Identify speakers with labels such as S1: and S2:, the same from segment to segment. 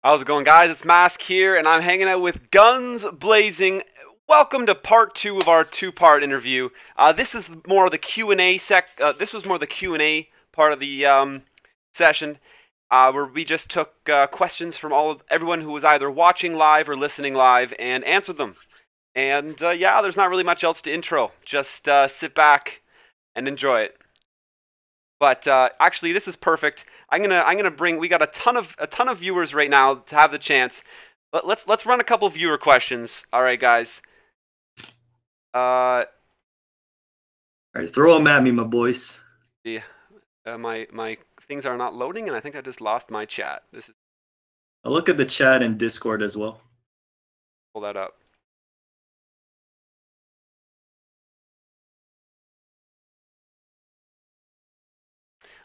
S1: How's it going, guys? It's Mask here, and I'm hanging out with Guns Blazing. Welcome to part 2 of our two-part interview. This is more of the Q&A this was more the Q&A part of the session, where we just took questions from everyone who was either watching live or listening live and answered them. And yeah, there's not really much else to intro. Just sit back and enjoy it. But actually, this is perfect. I'm gonna bring. We got a ton of viewers right now to have the chance. Let's run a couple viewer questions. All right, guys.
S2: All right, throw them at me, my boys.
S1: Yeah, my things are not loading, and I think I just lost my chat.
S2: I'll look at the chat and Discord as well.
S1: Pull that up.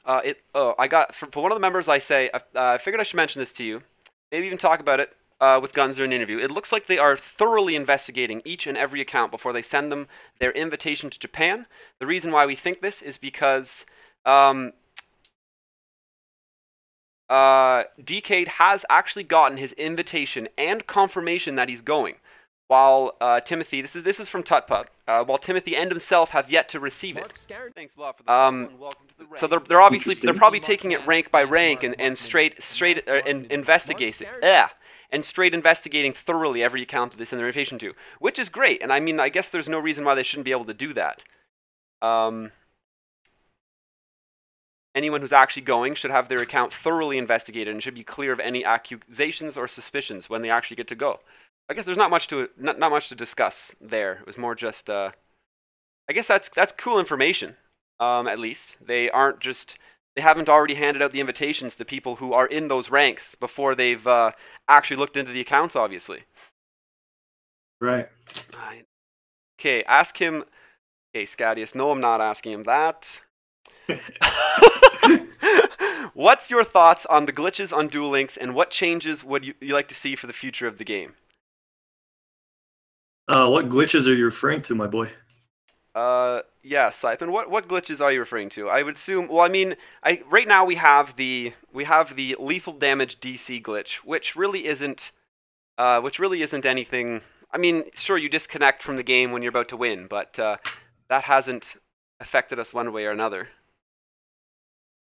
S1: I got for one of the members. I figured I should mention this to you. Maybe even talk about it with Guns during an interview. It looks like they are thoroughly investigating each and every account before they send them their invitation to Japan. The reason why we think this is because Decade has actually gotten his invitation and confirmation that he's going, while Timothy, this is from Tutpug, while Timothy and himself have yet to receive it. Thanks a lot for that. So they're probably taking it rank by rank and straight investigating thoroughly every account that they send their invitation to, which is great. And I mean, I guess there's no reason why they shouldn't be able to do that. Anyone who's actually going should have their account thoroughly investigated and should be clear of any accusations or suspicions when they actually get to go. I guess there's not much to discuss there. It was more just I guess that's cool information. At least they haven't already handed out the invitations to people who are in those ranks before they've actually looked into the accounts, obviously.
S2: Right.
S1: Okay, ask him. Okay, Scadius. No, I'm not asking him that. What's your thoughts on the glitches on Duel Links, and what changes would you like to see for the future of the game?
S2: What glitches are you referring to, my boy?
S1: Yeah, Sipin. What glitches are you referring to? I would assume. Well, I mean, right now we have the lethal damage DC glitch, which really isn't anything. I mean, sure, you disconnect from the game when you're about to win, but that hasn't affected us one way or another.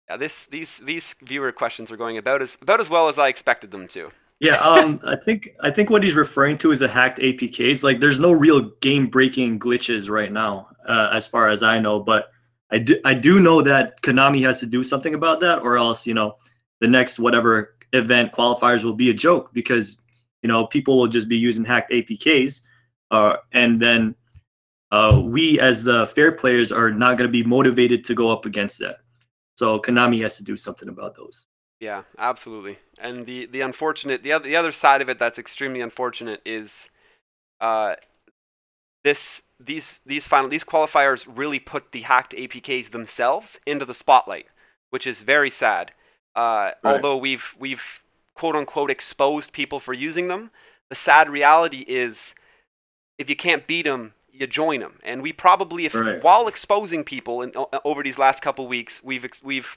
S1: Yeah, these viewer questions are going about as well as I expected them to.
S2: Yeah, I think what he's referring to is the hacked APKs. Like, there's no real game-breaking glitches right now, as far as I know. But I do know that Konami has to do something about that, or else, you know, the next whatever event qualifiers will be a joke, because, you know, people will just be using hacked APKs, and then we as the fair players are not going to be motivated to go up against that. So Konami has to do something about those.
S1: Yeah, absolutely. And the unfortunate, the other side of it that's extremely unfortunate is these qualifiers really put the hacked APKs themselves into the spotlight, which is very sad. Right. Although we've quote unquote exposed people for using them, the sad reality is if you can't beat them, you join them. And we probably, while exposing people over these last couple weeks, we've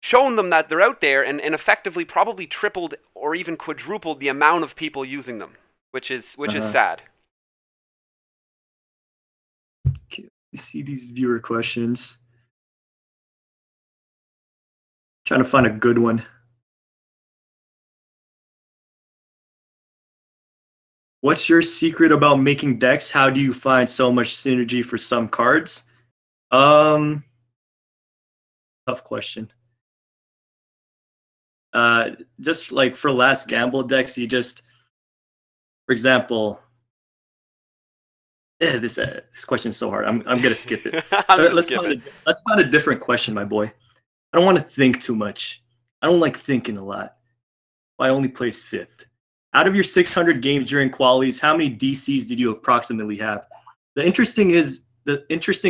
S1: shown them that they're out there and effectively probably tripled or even quadrupled the amount of people using them, which is sad.
S2: Okay, let's see these viewer questions. Trying to find a good one. What's your secret about making decks? How do you find so much synergy for some cards? Tough question. Just like for last gamble decks, you just, for example, this question is so hard. I'm gonna skip it. Let's find a different question, my boy. I don't want to think too much. I don't like thinking a lot. I only placed 5th. Out of your 600 games during qualies, how many DCs did you approximately have? The interesting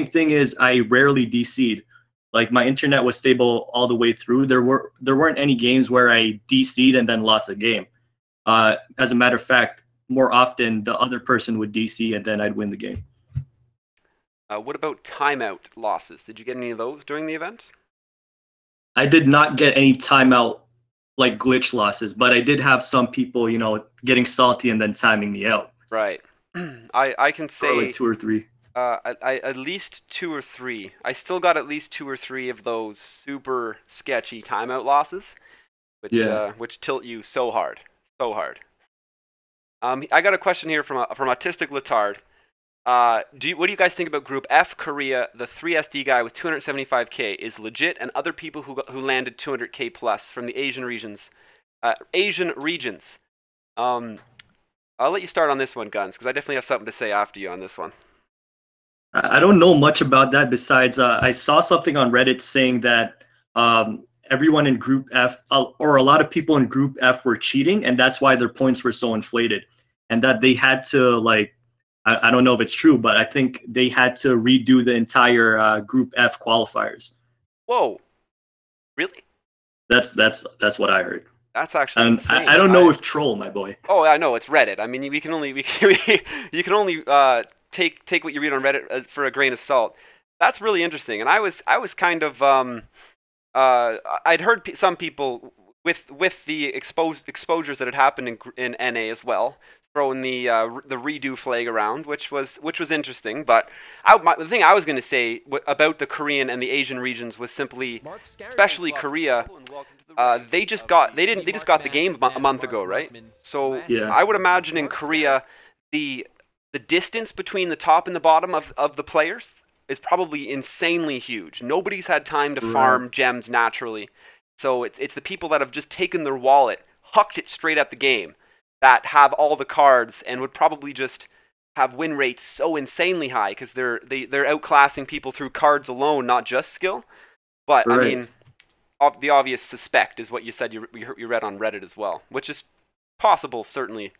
S2: thing is I rarely DC'd. Like, my internet was stable all the way through. There weren't any games where I DC'd and then lost a game. As a matter of fact, more often the other person would DC and then I'd win the game.
S1: What about timeout losses? Did you get any of those during the event?
S2: I did not get any timeout like glitch losses, but I did have some people, you know, getting salty and then timing me out.
S1: Right. I can say
S2: like 2 or 3.
S1: I at least 2 or 3. I still got at least 2 or 3 of those super sketchy timeout losses, which tilt you so hard, so hard. I got a question here from Autistic Letard. What do you guys think about Group F, Korea? The 3SD guy with 275K is legit, and other people who landed 200K plus from the Asian regions. I'll let you start on this one, Guns, because I definitely have something to say after you on this one.
S2: I don't know much about that besides I saw something on Reddit saying that everyone in Group F, or a lot of people in Group F, were cheating, and that's why their points were so inflated, and that they had to, like, I don't know if it's true, but I think they had to redo the entire Group F qualifiers.
S1: Whoa, really?
S2: That's what I heard.
S1: That's actually insane.
S2: I don't know if troll, my boy.
S1: Oh, I know, it's Reddit. I mean, you can only take what you read on Reddit for a grain of salt. That's really interesting, and I was kind of I'd heard some people with the exposures that had happened in NA as well, throwing the redo flag around, which was interesting. But the thing I was going to say about the Korean and the Asian regions was simply, especially Korea, they just got the game a month ago, right? So yeah. I would imagine in Korea the distance between the top and the bottom of the players is probably insanely huge. Nobody's had time to farm gems naturally. So it's the people that have just taken their wallet, hucked it straight at the game, that have all the cards and would probably just have win rates so insanely high because they're outclassing people through cards alone, not just skill. But I mean, the obvious suspect is what you said you read on Reddit as well, which is possible, certainly.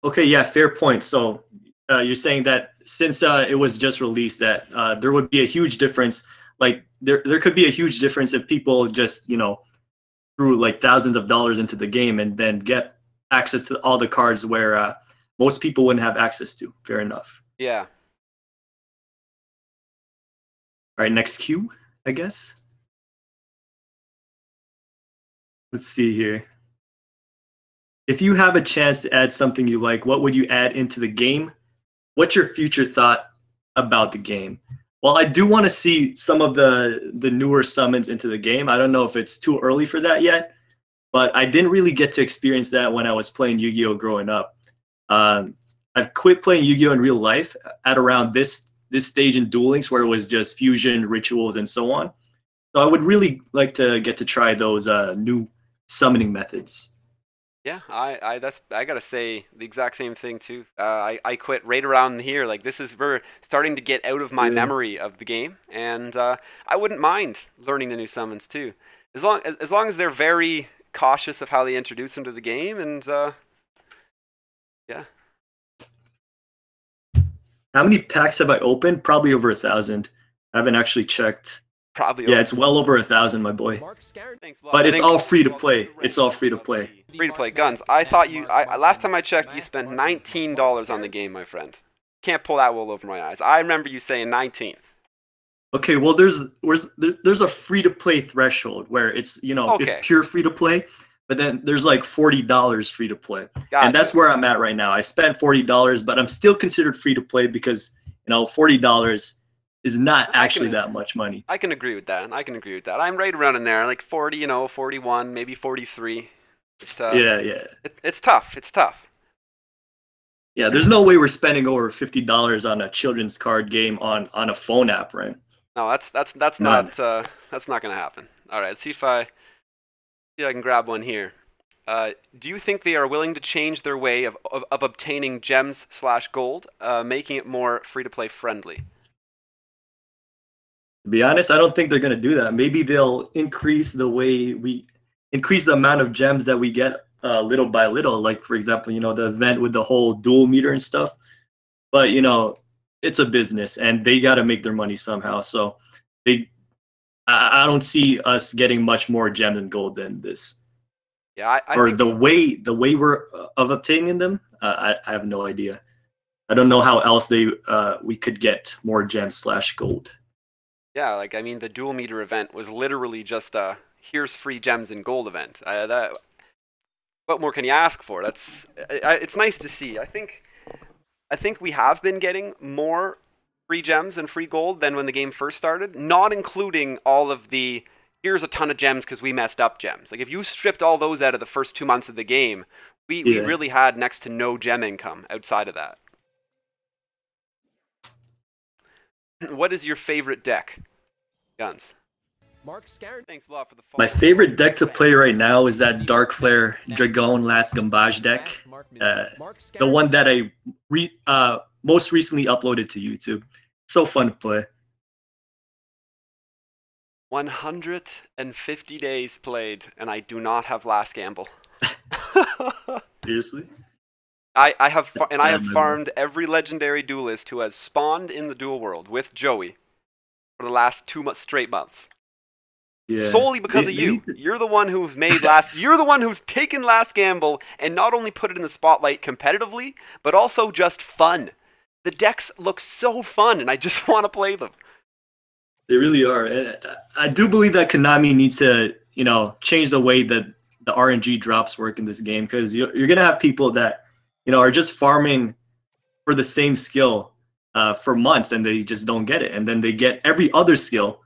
S2: Okay, yeah, fair point. So you're saying that since it was just released, that there would be a huge difference. Like there could be a huge difference if people just, you know, threw like thousands of dollars into the game and then get access to all the cards where most people wouldn't have access to. Fair enough.
S1: Yeah.
S2: All right, next Q, I guess. Let's see here. If you have a chance to add something you like, what would you add into the game? What's your future thought about the game? Well, I do want to see some of the newer summons into the game. I don't know if it's too early for that yet, but I didn't really get to experience that when I was playing Yu-Gi-Oh growing up. I've quit playing Yu-Gi-Oh in real life at around this stage in Duel Links, where it was just fusion, rituals, and so on. So I would really like to get to try those new summoning methods.
S1: Yeah, I gotta say the exact same thing too. I quit right around here. Like we're starting to get out of my memory of the game, and I wouldn't mind learning the new summons too, as long as they're very cautious of how they introduce them to the game, and yeah.
S2: How many packs have I opened? Probably over 1,000. I haven't actually checked.
S1: Probably.
S2: Yeah, it's well over 1,000, my boy. But it's all free to play. It's all free to play.
S1: Free to play. Guns. I thought last time I checked, you spent $19 on the game, my friend. Can't pull that wool over my eyes. I remember you saying 19.
S2: Okay, well, there's a free to play threshold where it's, you know, it's pure free to play, but then there's like $40 free to play, and that's where I'm at right now. I spent $40, but I'm still considered free to play because, you know, $40 is not actually that much money.
S1: I can agree with that. I'm right around in there, like 40, you know, 41, maybe 43.
S2: Yeah.
S1: It's tough. It's tough.
S2: Yeah, there's no way we're spending over $50 on a children's card game on a phone app, right?
S1: No, that's not gonna happen. All right, let's see if I can grab one here. Do you think they are willing to change their way of obtaining gems/gold, making it more free to play friendly?
S2: To be honest, I don't think they're gonna do that. Maybe they'll increase the amount of gems that we get little by little. Like, for example, you know, the event with the whole dual meter and stuff. But, you know, it's a business and they got to make their money somehow. So I don't see us getting much more gem and gold than this.
S1: Yeah,
S2: or the way we're of obtaining them, I have no idea. I don't know how else we could get more gems/gold.
S1: Yeah, like, I mean, the dual meter event was literally just a here's free gems and gold event. What more can you ask for? It's nice to see. I think we have been getting more free gems and free gold than when the game first started, not including all of the here's a ton of gems because we messed up gems. Like if you stripped all those out of the first 2 months of the game, we really had next to no gem income outside of that. What is your favorite deck, Guns?
S3: MasKScarin.
S1: Thanks a lot for the follow.
S2: My favorite deck to play right now is that Dark Flare Dragon Last Gambage deck. The one that I most recently uploaded to YouTube. So fun to play.
S1: 150 days played, and I do not have Last Gamble.
S2: Seriously?
S1: I have farmed every legendary duelist who has spawned in the duel world with Joey for the last 2 straight months. Yeah. Solely because of you. You're the one who's made you're the one who's taken Last Gamble and not only put it in the spotlight competitively, but also just fun. The decks look so fun, and I just want to play them.
S2: They really are. I do believe that Konami needs to, change the way that the RNG drops work in this game, because you're gonna have people that, are just farming for the same skill for months, and they just don't get it, and then they get every other skill,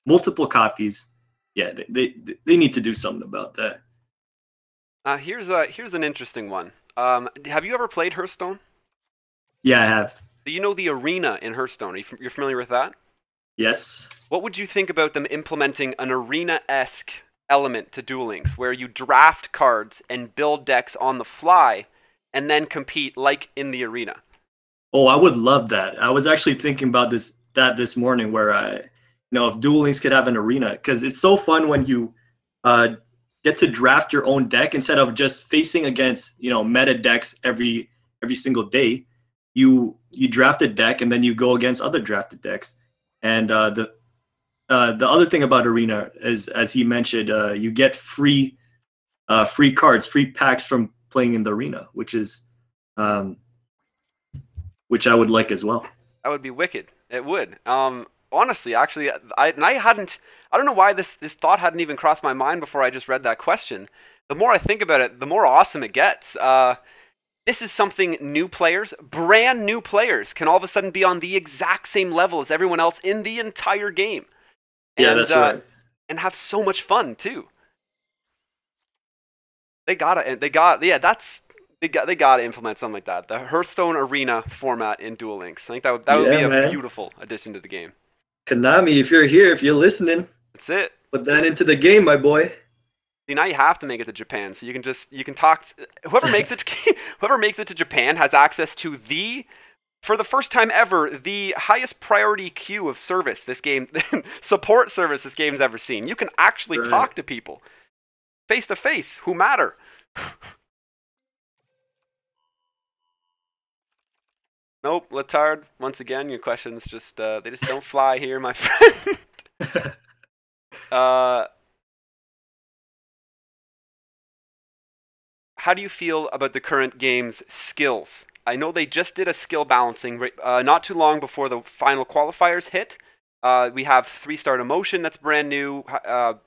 S2: multiple copies. Yeah, they need to do something about that.
S1: Here's an interesting one. Have you ever played Hearthstone?
S2: Yeah, I have.
S1: Do you know the arena in Hearthstone? You're familiar with that?
S2: Yes.
S1: What would you think about them implementing an arena-esque element to Duel Links, where you draft cards and build decks on the fly, and then compete like in the arena?
S2: Oh, I would love that. I was actually thinking about this morning, where if Duel Links could have an arena, because it's so fun when you get to draft your own deck instead of just facing against meta decks every single day. You draft a deck and then you go against other drafted decks. And the other thing about arena is, as he mentioned, you get free cards, free packs from playing in the arena, which I would like as well.
S1: That would be wicked. It would. Honestly, actually, I don't know why this thought hadn't even crossed my mind before I just read that question. The more I think about it, the more awesome it gets. This is something brand new players, can all of a sudden be on the exact same level as everyone else in the entire game.
S2: Yeah, that's right.
S1: And have so much fun too. They gotta implement something like that. The Hearthstone Arena format in Duel Links. I think that would be a beautiful addition to the game.
S2: Konami, if you're here, if you're listening,
S1: that's it.
S2: Put that into the game, my boy.
S1: See, now you have to make it to Japan, so you can talk. Whoever makes it to Japan has access to for the first time ever, the highest priority queue of service support service this game's ever seen. You can actually talk to people face to face who matter. Nope, Letard. Once again, your questions they just don't fly here, my friend. How do you feel about the current game's skills? I know they just did a skill balancing not too long before the final qualifiers hit. We have 3-star emotion that's brand new. Right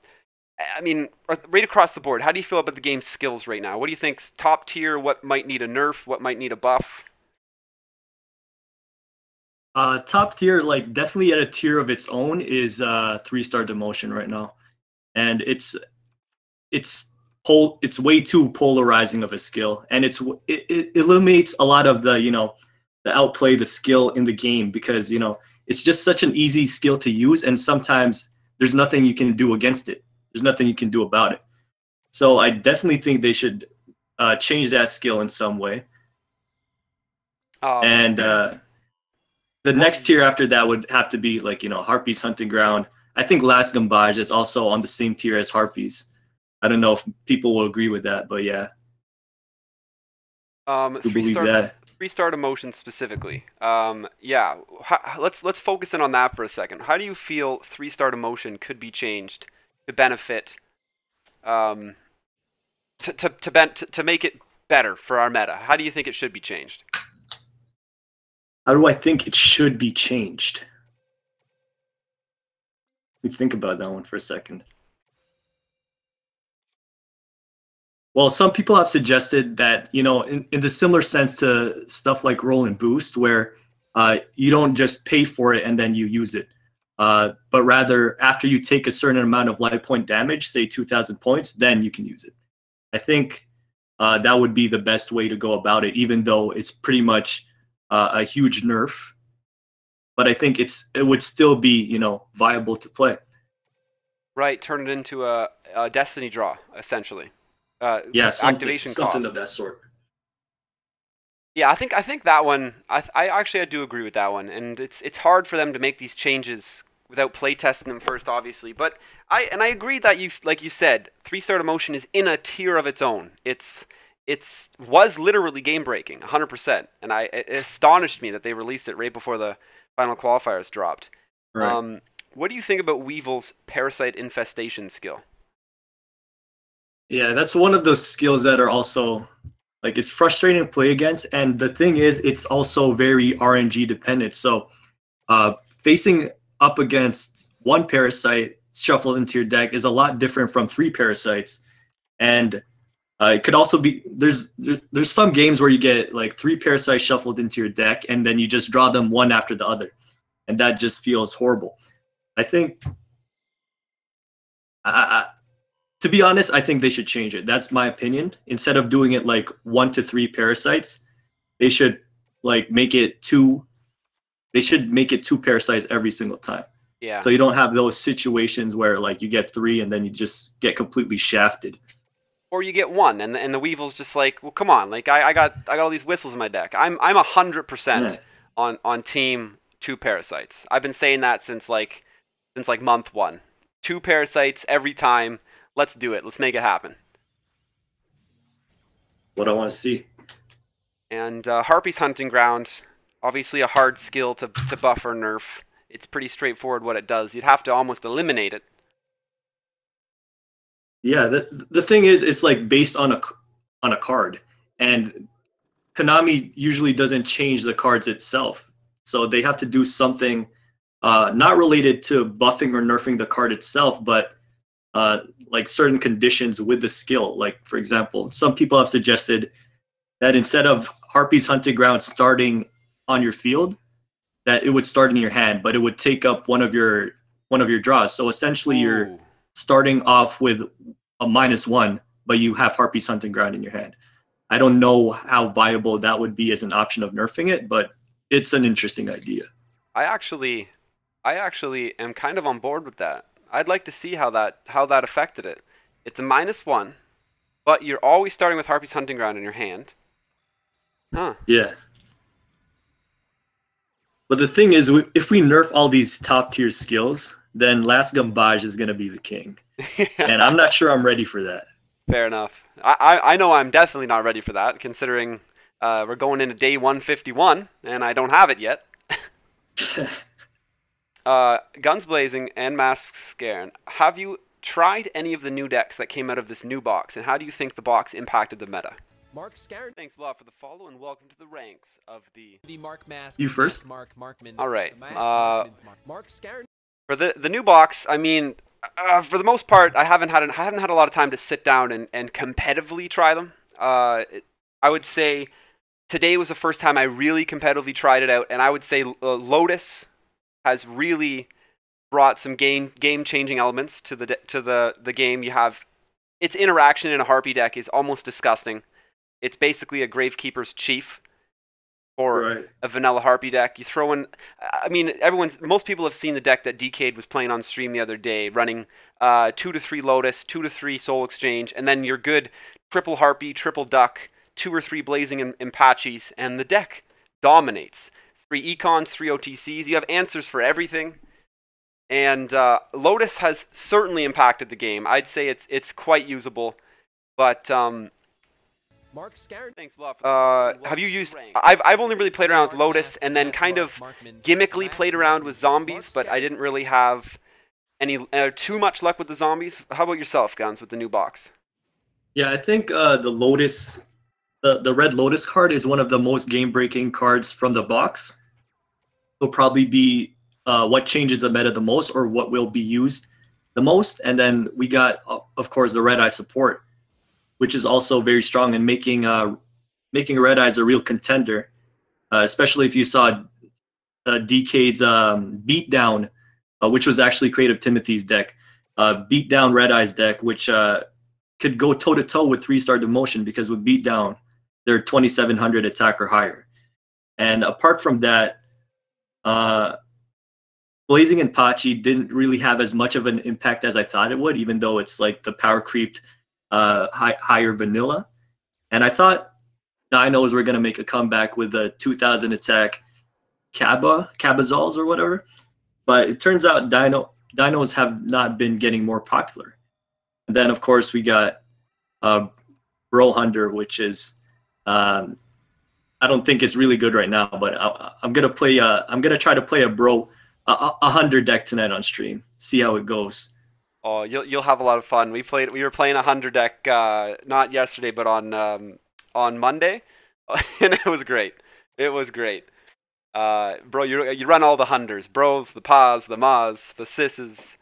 S1: across the board, how do you feel about the game's skills right now? What do you think's top tier? What might need a nerf? What might need a buff?
S2: Top tier, definitely at a tier of its own, is 3-star demotion right now, and it's way too polarizing of a skill, and it eliminates a lot of the outplay the skill in the game, because it's just such an easy skill to use, and sometimes there's nothing you can do against it. There's nothing you can do about it. So I definitely think they should change that skill in some way. And the next tier after that would have to be Harpy's Hunting Ground. I think Last Gambage is also on the same tier as Harpy's. I don't know if people will agree with that, but yeah.
S1: 3-star emotion specifically. Yeah. Let's focus in on that for a second. How do you feel 3-star emotion could be changed to benefit, to make it better for our meta? How do you think it should be changed?
S2: How do I think it should be changed? Let me think about that one for a second. Well, some people have suggested that, you know, in the similar sense to stuff like roll and boost, where you don't just pay for it and then you use it, but rather after you take a certain amount of life point damage, say 2,000 points, then you can use it. I think that would be the best way to go about it, even though it's pretty much a huge nerf. But I think it would still be, you know, viable to play.
S1: Right, turn it into a Destiny draw, essentially.
S2: Yeah,
S1: activation
S2: something
S1: cost.
S2: of that sort.
S1: Yeah, I think that one. I do agree with that one, and it's hard for them to make these changes without playtesting them first, obviously. But I agree that like you said, 3-star demotion is in a tier of its own. It was literally game breaking, 100%, and it astonished me that they released it right before the final qualifiers dropped.
S2: Right.
S1: What do you think about Weevil's parasite infestation skill?
S2: Yeah, that's one of those skills that are also, like, it's frustrating to play against. And the thing is, it's also very RNG dependent. So facing up against one parasite shuffled into your deck is a lot different from 3 parasites. And it could also be, there's some games where you get like 3 parasites shuffled into your deck and then you just draw them one after the other. And that just feels horrible. I think, to be honest, I think they should change it. That's my opinion. Instead of doing it like 1 to 3 parasites, they should like make it 2. They should make it 2 parasites every single time.
S1: Yeah. So
S2: you don't have those situations where like you get 3 and then you just get completely shafted.
S1: Or you get 1 and the Weevil's just like, well, come on, like I got all these whistles in my deck. I'm 100% on team 2 parasites. I've been saying that since like month 1. 2 parasites every time. Let's do it. Let's make it happen.
S2: What I want to see.
S1: And Harpy's Hunting Ground, obviously a hard skill to buff or nerf. It's pretty straightforward what it does. You'd have to almost eliminate it.
S2: Yeah, the thing is, it's like based on a card, and Konami usually doesn't change the cards itself, so they have to do something not related to buffing or nerfing the card itself, but like certain conditions with the skill. Like, for example, some people have suggested that instead of Harpy's Hunting Ground starting on your field, that it would start in your hand, but it would take up one of your draws. So essentially, you're starting off with a -1, but you have Harpy's Hunting Ground in your hand. I don't know how viable that would be as an option of nerfing it, but it's an interesting idea.
S1: I actually am kind of on board with that. I'd like to see how that affected it. It's a -1, but you're always starting with Harpy's Hunting Ground in your hand. Huh.
S2: Yeah. But the thing is, if we nerf all these top tier skills, then Last Gambage is going to be the king. And I'm not sure I'm ready for that.
S1: Fair enough. I know I'm definitely not ready for that, considering we're going into day 151, and I don't have it yet. GUNSBLAZING and MasKScarin, have you tried any of the new decks that came out of this new box, and how do you think the box impacted the meta?
S3: MasKScarin.
S1: Thanks a lot for the follow, and welcome to the ranks of the
S3: Mark Mask.
S2: You first.
S1: All right.
S3: MasKScarin.
S1: For the new box, I mean, for the most part, I haven't had a lot of time to sit down and competitively try them. I would say today was the first time I really competitively tried it out, and I would say Lotus has really brought some game-changing elements to the game. You have its interaction in a Harpy deck is almost disgusting. It's basically a Gravekeeper's Chief for a vanilla Harpy deck. You throw in, I mean, most people have seen the deck that Decade was playing on stream the other day, running 2 to 3 Lotus, 2 to 3 Soul Exchange, and then your good triple Harpy, triple Duck, 2 or 3 Blazing Apaches, and the deck dominates. 3 Econs, 3 OTCs. You have answers for everything. And Lotus has certainly impacted the game. I'd say it's quite usable, but
S3: MasKScarin.
S1: Thanks a lot. Have you used? I've only really played around with Lotus, and then kind of gimmickly played around with zombies, but I didn't really have any too much luck with the zombies. How about yourself, Guns, with the new box?
S2: Yeah, I think the Lotus, the red Lotus card is one of the most game-breaking cards from the box. It'll probably be what changes the meta the most, or what will be used the most. And then we got, of course, the Red Eye support, which is also very strong and making Red Eyes a real contender, especially if you saw DK's Beatdown, which was actually Creative Timothy's deck, Beatdown Red Eyes deck, which could go toe-to-toe with 3-star demotion, because with Beatdown, they're 2,700 attack or higher. And apart from that, Blazing and Pachi didn't really have as much of an impact as I thought it would, even though it's like the power creeped higher vanilla. And I thought Dinos were going to make a comeback with a 2,000 attack Cabazals or whatever. But it turns out Dinos have not been getting more popular. And then, of course, we got Bro Hunter, which is I don't think it's really good right now, but I'm gonna play. I'm gonna try to play a Hunter deck tonight on stream. See how it goes.
S1: Oh, you'll have a lot of fun. We were playing a Hunter deck not yesterday, but on Monday, and it was great. It was great. Bro, you run all the Hunters, bros, the pas, the mas, the sisses.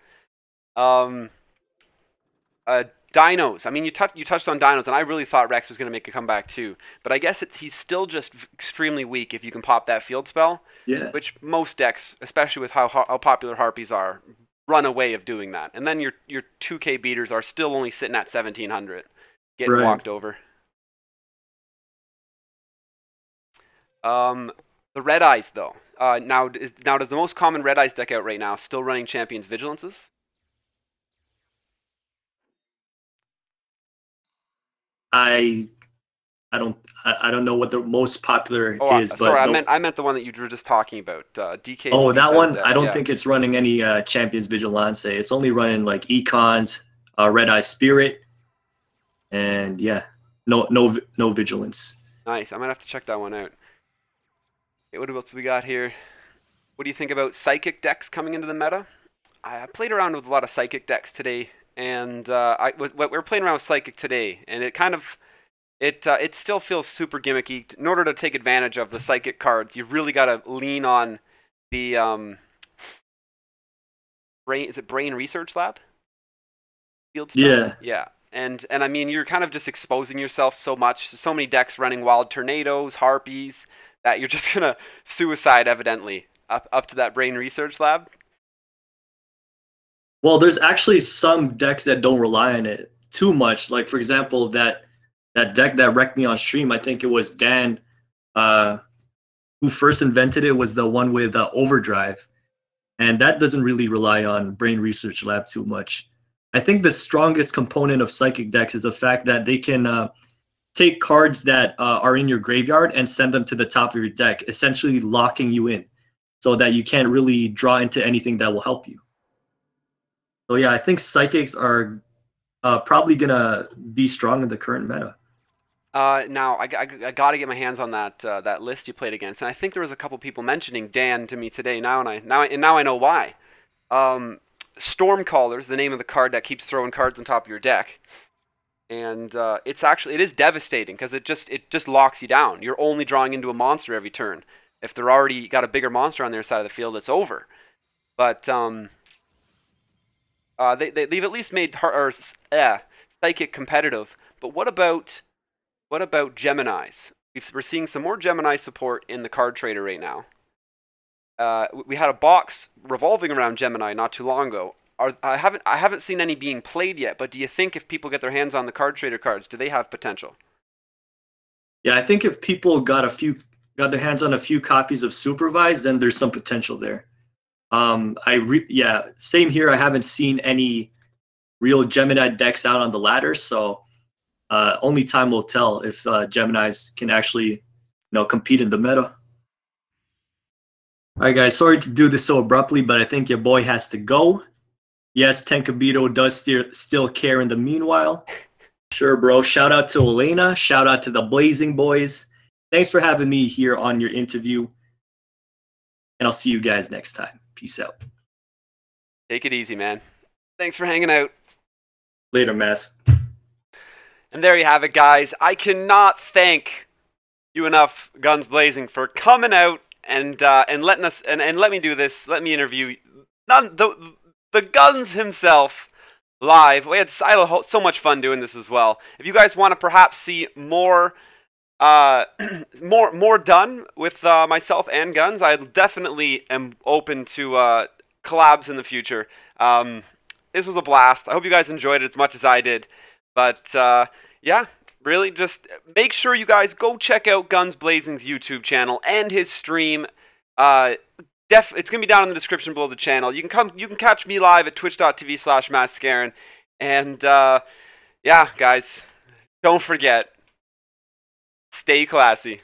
S1: Dinos. I mean, you touched on Dinos, and I really thought Rex was going to make a comeback too. But I guess he's still just extremely weak if you can pop that field spell.
S2: Yeah.
S1: Which most decks, especially with how popular Harpies are, run away of doing that. And then your 2K beaters are still only sitting at 1,700, getting walked over. The Red Eyes, though. Now does the most common Red Eyes deck out right now still running Champions Vigilances?
S2: I don't know what the most popular is.
S1: Sorry,
S2: but
S1: I meant the one that you were just talking about. DK.
S2: Oh, that one. I don't think it's running any Champions Vigilance. It's only running like Econs, Red Eye Spirit, and yeah, no Vigilance.
S1: Nice. I might have to check that one out. Okay, what else we got here? What do you think about Psychic decks coming into the meta? I played around with a lot of Psychic decks today, and we're playing around with Psychic today, and it kind of it still feels super gimmicky. In order to take advantage of the Psychic cards, you really got to lean on the Brain Research Lab? Field spell?
S2: Yeah.
S1: Yeah. And I mean, you're kind of just exposing yourself so much. So many decks running Wild Tornadoes, Harpies, that you're just gonna suicide evidently up to that Brain Research Lab.
S2: Well, there's actually some decks that don't rely on it too much. Like, for example, that deck that wrecked me on stream, I think it was Dan, who first invented it, was the one with Overdrive. And that doesn't really rely on Brain Research Lab too much. I think the strongest component of Psychic decks is the fact that they can take cards that are in your graveyard and send them to the top of your deck, essentially locking you in so that you can't really draw into anything that will help you. So yeah, I think Psychics are probably going to be strong in the current meta.
S1: Now I got to get my hands on that list you played against, and I think there was a couple people mentioning Dan to me today. Now I know why. Stormcaller's the name of the card that keeps throwing cards on top of your deck, and it is devastating because it just locks you down. You're only drawing into a monster every turn. If they're already got a bigger monster on their side of the field, it's over. But they've at least made Psychic competitive. But what about Geminis? We're seeing some more Gemini support in the card trader right now. We had a box revolving around Gemini not too long ago. I haven't seen any being played yet, but do you think if people get their hands on the card trader cards, do they have potential?
S2: Yeah, I think if people got their hands on a few copies of Supervised, then there's some potential there. Same here. I haven't seen any real Gemini decks out on the ladder, so only time will tell if Geminis can actually, compete in the meta. All right, guys, sorry to do this so abruptly, but I think your boy has to go. Yes, Tenkabito does still care in the meanwhile. Sure, bro. Shout out to Elena. Shout out to the Blazing Boys. Thanks for having me here on your interview. And I'll see you guys next time. Peace out.
S1: Take it easy, man. Thanks for hanging out.
S2: Later, Mas.
S1: And there you have it, guys. I cannot thank you enough, Guns Blazing, for coming out and letting us and let me do this. Let me interview the Guns himself, live. I had so much fun doing this as well. If you guys want to perhaps see more more done with myself and Guns, I definitely am open to collabs in the future. This was a blast. I hope you guys enjoyed it as much as I did. But yeah, really, just make sure you guys go check out GUNSBLAZING's YouTube channel and his stream. It's gonna be down in the description below the channel. You can catch me live at twitch.tv/MasKScarin. And yeah, guys, don't forget, stay classy.